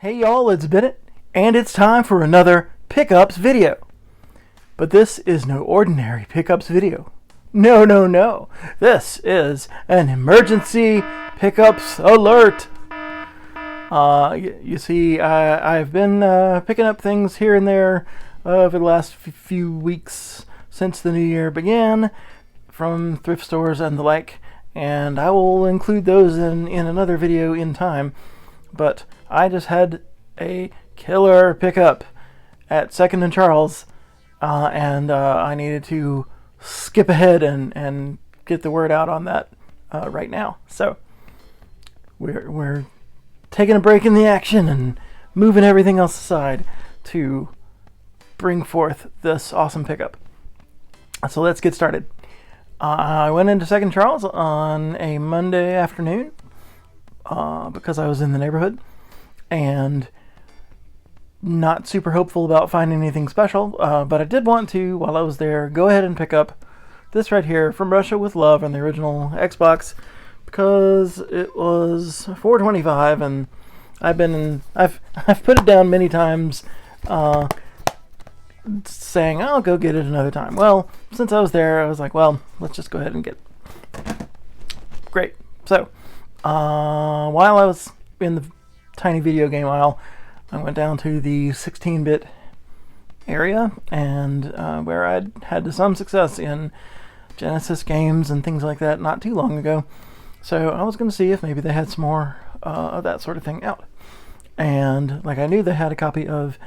Hey y'all, it's Bennett, and it's time for another pickups video. But this is no ordinary pickups video. No. This is an emergency pickups alert. You see, I've been picking up things here and there over the last few weeks since the new year began from thrift stores and the like, and I will include those in another video in time. But I just had a killer pickup at 2nd and Charles, and I needed to skip ahead and get the word out on that right now. So we're taking a break in the action and moving everything else aside to bring forth this awesome pickup. So let's get started. I went into 2nd Charles on a Monday afternoon because I was in the neighborhood and not super hopeful about finding anything special, but I did want to, while I was there, go ahead and pick up this right here, From Russia with Love, on the original Xbox, because it was $4.25, and I've put it down many times, saying I'll go get it another time. Well, since I was there, I was like, well, let's just go ahead and get it. Great. So while I was in the tiny video game aisle, I went down to the 16-bit area, and where I'd had some success in Genesis games and things like that not too long ago. So I was going to see if maybe they had some more of that sort of thing out. And like, I knew they had a copy of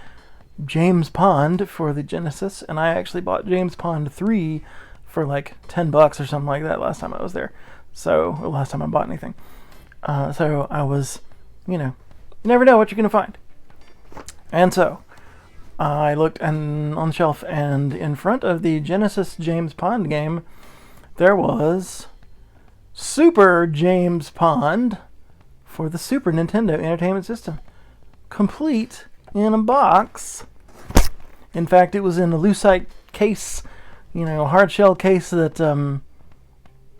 James Pond for the Genesis, and I actually bought James Pond 3 for like $10 or something like that last time I was there. So, or last time I bought anything. So I was, you never know what you're going to find. And so I looked on the shelf, and in front of the Genesis James Pond game, there was Super James Pond for the Super Nintendo Entertainment System, complete in a box. In fact, it was in a lucite case, hard shell case that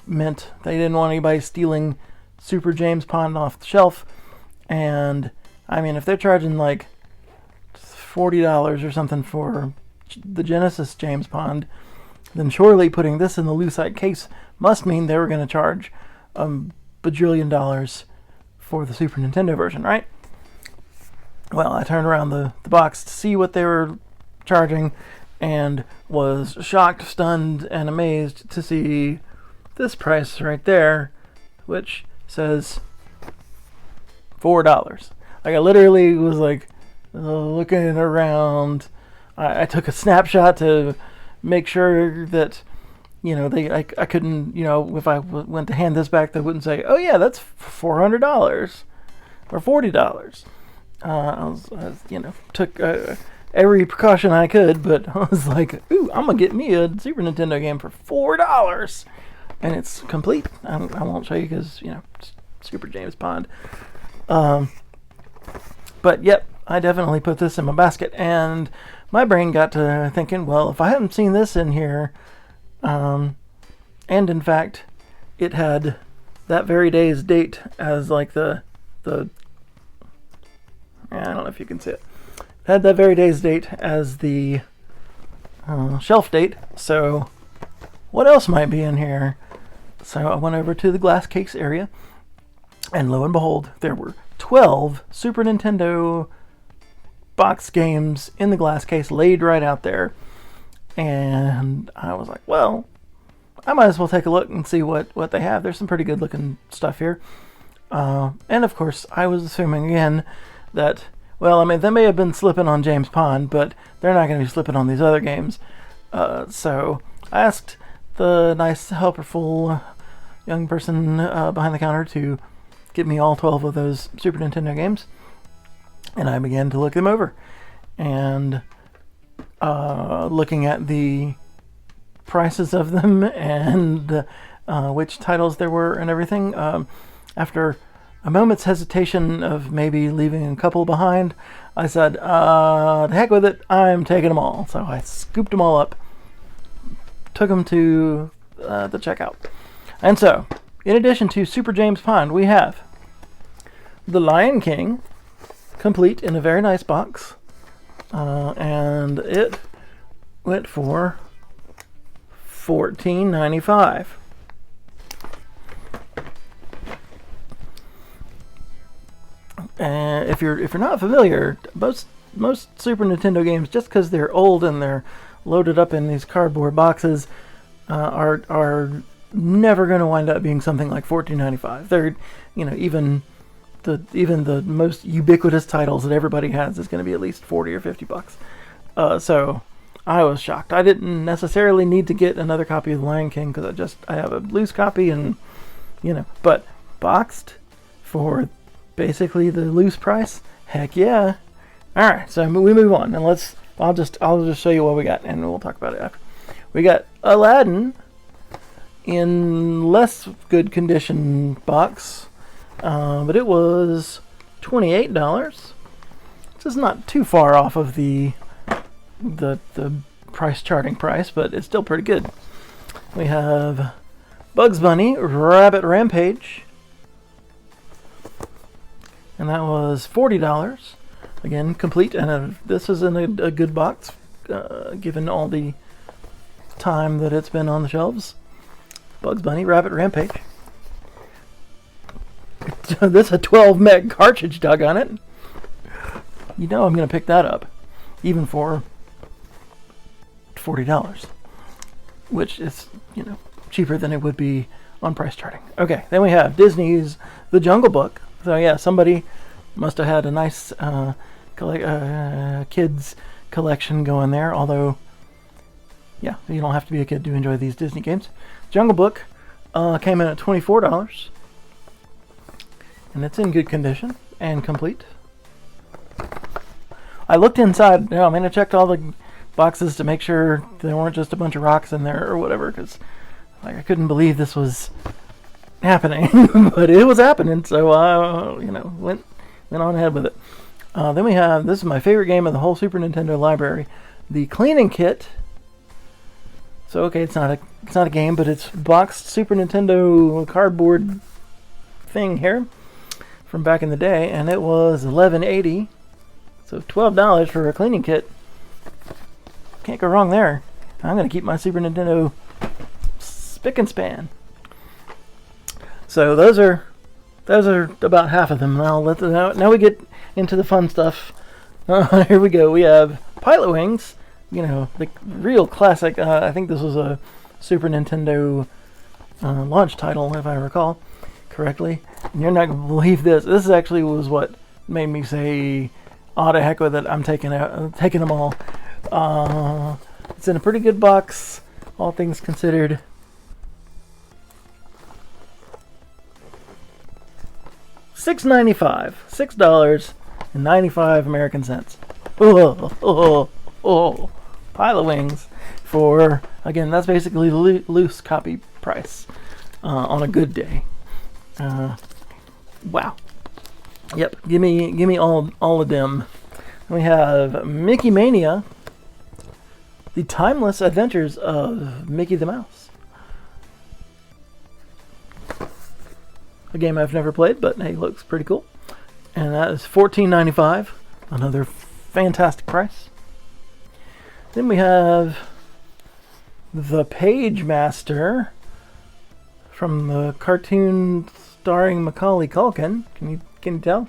meant they didn't want anybody stealing Super James Pond off the shelf. And I mean, if they're charging like $40 or something for the Genesis James Pond, then surely putting this in the lucite case must mean they were going to charge bajillion dollars for the Super Nintendo version, right? Well, I turned around the box to see what they were charging, and was shocked, stunned, and amazed to see this price right there, which says $4. Like, I literally was like looking around. I took a snapshot to make sure that I couldn't, if I went to hand this back, they wouldn't say, oh yeah, that's $400 or $40. I took every precaution I could, but I was like, ooh, I'm gonna get me a Super Nintendo game for $4, and it's complete. I won't show you because it's Super James Pond. But yep, I definitely put this in my basket, and my brain got to thinking, well, if I hadn't seen this in here, and in fact, it had that very day's date as like the I don't know if you can see it. It had that very day's date as the shelf date, so what else might be in here? So I went over to the glass case area, and lo and behold, there were 12 Super Nintendo box games in the glass case laid right out there. And I was like, well, I might as well take a look and see what they have. There's some pretty good looking stuff here. And of course, I was assuming again that, well, I mean, they may have been slipping on James Pond, but they're not going to be slipping on these other games. So I asked the nice, helpful young person behind the counter to get me all 12 of those Super Nintendo games, and I began to look them over, and looking at the prices of them and which titles there were and everything. After a moment's hesitation of maybe leaving a couple behind, I said, the heck with it, I'm taking them all. So I scooped them all up, took them to the checkout. And so, in addition to Super James Pond, we have The Lion King, complete in a very nice box, and it went for $14.95. And if you're not familiar, most Super Nintendo games, just because they're old and they're loaded up in these cardboard boxes, are never going to wind up being something like $14.95. They're, even the most ubiquitous titles that everybody has is going to be at least $40 or $50. So I was shocked. I didn't necessarily need to get another copy of The Lion King because I have a loose copy, and but boxed for basically the loose price, heck yeah. All right, so we move on, and I'll just show you what we got, and we'll talk about it after. We got Aladdin in less good condition box, but it was $28. This is not too far off of the price charting price, but it's still pretty good. We have Bugs Bunny Rabbit Rampage, and that was $40. Again, complete, and this is in a good box, given all the time that it's been on the shelves. Bugs Bunny Rabbit Rampage. This is a 12 meg cartridge dug on it. I'm going to pick that up, even for $40, which is, cheaper than it would be on price charting. Okay, then we have Disney's The Jungle Book. So yeah, somebody must have had a nice kids collection going there, although, yeah, you don't have to be a kid to enjoy these Disney games. Jungle Book came in at $24, and it's in good condition and complete. I looked inside, I checked all the boxes to make sure there weren't just a bunch of rocks in there or whatever, because I couldn't believe this was happening, but it was happening, so I went on ahead with it. Then we have, this is my favorite game of the whole Super Nintendo library, the Cleaning Kit. So okay, it's not a game, but it's boxed Super Nintendo cardboard thing here from back in the day, and it was $11.80. So $12 for a cleaning kit. Can't go wrong there. I'm gonna keep my Super Nintendo spick and span. So those are about half of them. Now we get into the fun stuff. Here we go. We have Pilot Wings. The real classic. I think this was a Super Nintendo launch title, if I recall correctly. And you're not gonna believe this. This actually was what made me say, "Oh, to heck with it! I'm taking them all." It's in a pretty good box, all things considered. $6.95 American cents. Pile of Wings for, again, that's basically loose copy price on a good day. Wow. Yep, give me all of them. We have Mickey Mania, The Timeless Adventures of Mickey the Mouse. A game I've never played, but hey, looks pretty cool. And that is $14.95, another fantastic price. Then we have The Page Master from the cartoon starring Macaulay Culkin. Can you tell?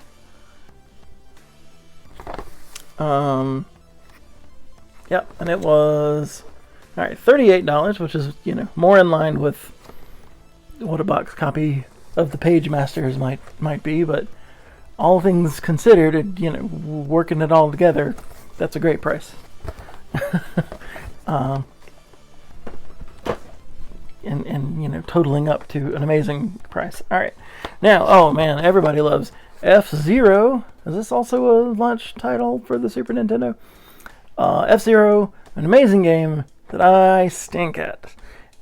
Yep, and it was $38, which is more in line with what a box copy of The Page Masters might be, but all things considered, working it all together, that's a great price. And totaling up to an amazing price. All right, now, oh man, everybody loves F-Zero. Is this also a launch title for the Super Nintendo? F-Zero, an amazing game that I stink at.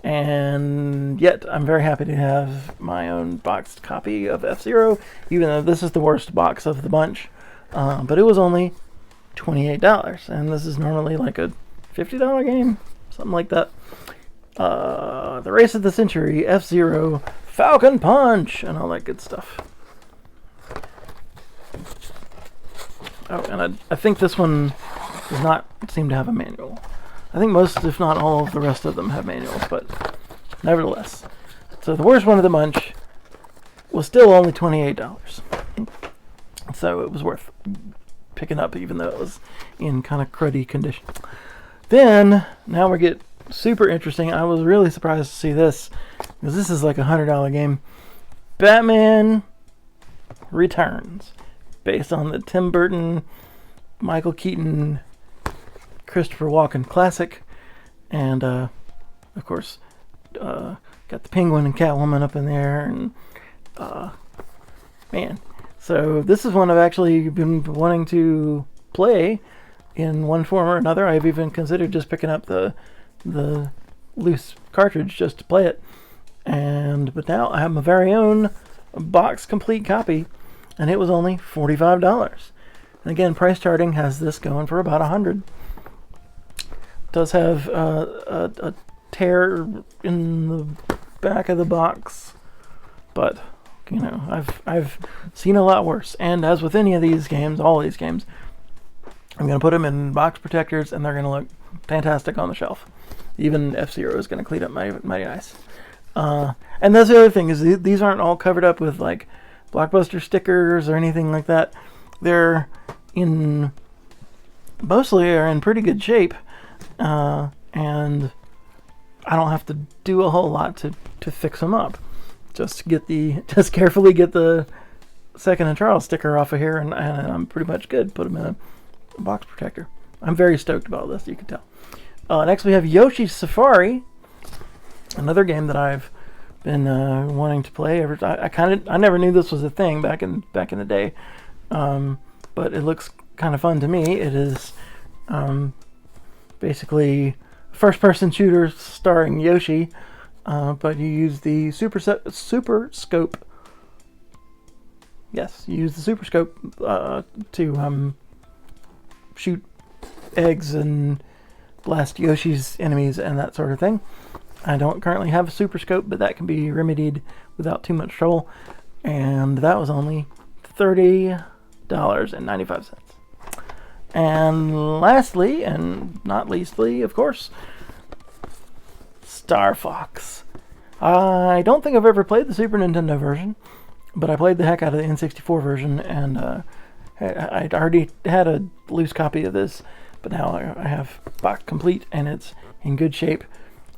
And yet, I'm very happy to have my own boxed copy of F-Zero, even though this is the worst box of the bunch. But it was only $28, and this is normally like a $50 game, something like that. The Race of the Century, F-Zero, Falcon Punch, and all that good stuff. Oh, and I think this one does not seem to have a manual. I think most, if not all, of the rest of them have manuals, but nevertheless. So the worst one of the bunch was still only $28. So it was worth picking up, even though it was in kind of cruddy condition. Then, now we get super interesting. I was really surprised to see this, because this is like a $100 game. Batman Returns, based on the Tim Burton, Michael Keaton, Christopher Walken classic. And, of course, got the Penguin and Catwoman up in there. And, man. So this is one I've actually been wanting to play in one form or another. I've even considered just picking up the loose cartridge just to play it. But now I have my very own box complete copy, and it was only $45. And again, price charting has this going for about $100. It does have a tear in the back of the box, but you know, I've seen a lot worse. And as with any of these games, all these games, I'm going to put them in box protectors, and they're going to look fantastic on the shelf. Even F-Zero is going to clean up mighty nice. And that's the other thing, is these aren't all covered up with like Blockbuster stickers or anything like that. They're mostly are in pretty good shape, and I don't have to do a whole lot to fix them up. Just carefully get the Second and Charles sticker off of here, and I'm pretty much good. Put them in a box protector. I'm very stoked about this, you can tell. Next we have Yoshi's Safari, another game that I've been wanting to play. I never knew this was a thing back in the day, but it looks kind of fun to me. It is basically first-person shooter starring Yoshi. But you use the super scope. Yes, you use the super scope to shoot eggs and blast Yoshi's enemies and that sort of thing. I don't currently have a super scope, but that can be remedied without too much trouble. And that was only $30.95. And lastly, and not leastly, of course, Star Fox. I don't think I've ever played the Super Nintendo version, but I played the heck out of the N64 version, and I'd already had a loose copy of this, but now I have box complete, and it's in good shape,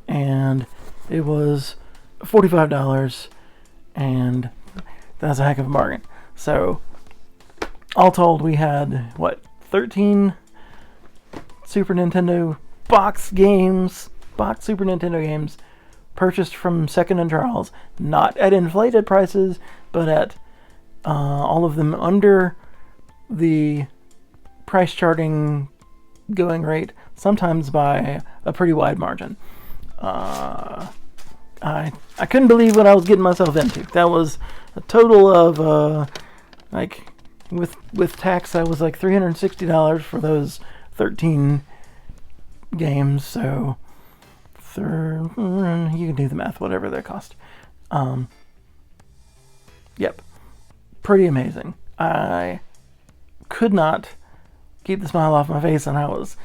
and it was $45, and that's a heck of a bargain. So, all told, we had, 13 Super Nintendo box Super Nintendo games purchased from Second and Charles, not at inflated prices, but at all of them under the price charting going rate, sometimes by a pretty wide margin. I couldn't believe what I was getting myself into. That was a total of with tax, that was like $360 for those 13 games. So you can do the math, whatever they cost. Yep, pretty amazing. I could not keep the smile off my face, and I was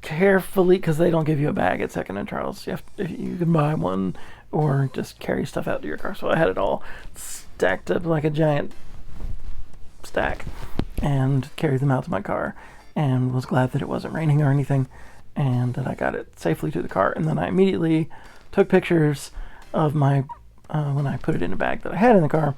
carefully, because they don't give you a bag at Second and Charles. You can buy one or just carry stuff out to your car. So I had it all stacked up like a giant stack and carried them out to my car, and was glad that it wasn't raining or anything, and that I got it safely to the car. And then I immediately took pictures of my when I put it in a bag that I had in the car,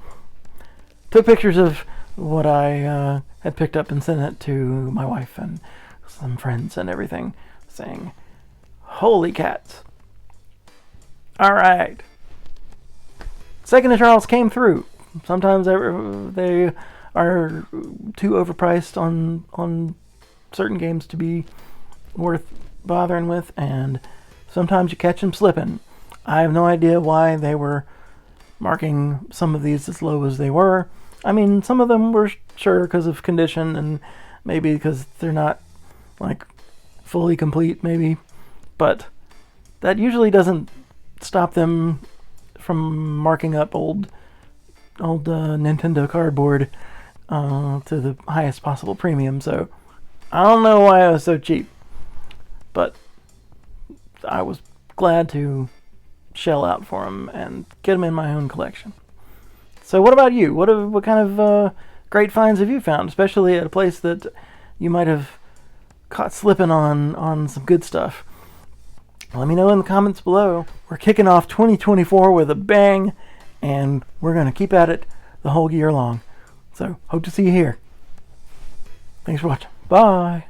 took pictures of what I had picked up and sent it to my wife and some friends and everything, saying, "Holy cats. Alright. Second and Charles came through. Sometimes they are too overpriced on certain games to be worth bothering with, and sometimes you catch them slipping. I have no idea why they were marking some of these as low as they were. I mean, some of them were sure because of condition, and maybe because they're not like fully complete, maybe, but that usually doesn't stop them from marking up old Nintendo cardboard to the highest possible premium. So I don't know why I was so cheap, but I was glad to shell out for them and get them in my own collection. So what about you? What kind of great finds have you found, especially at a place that you might have caught slipping on some good stuff? Let me know in the comments below. We're kicking off 2024 with a bang, and we're going to keep at it the whole year long. So hope to see you here. Thanks for watching. Bye.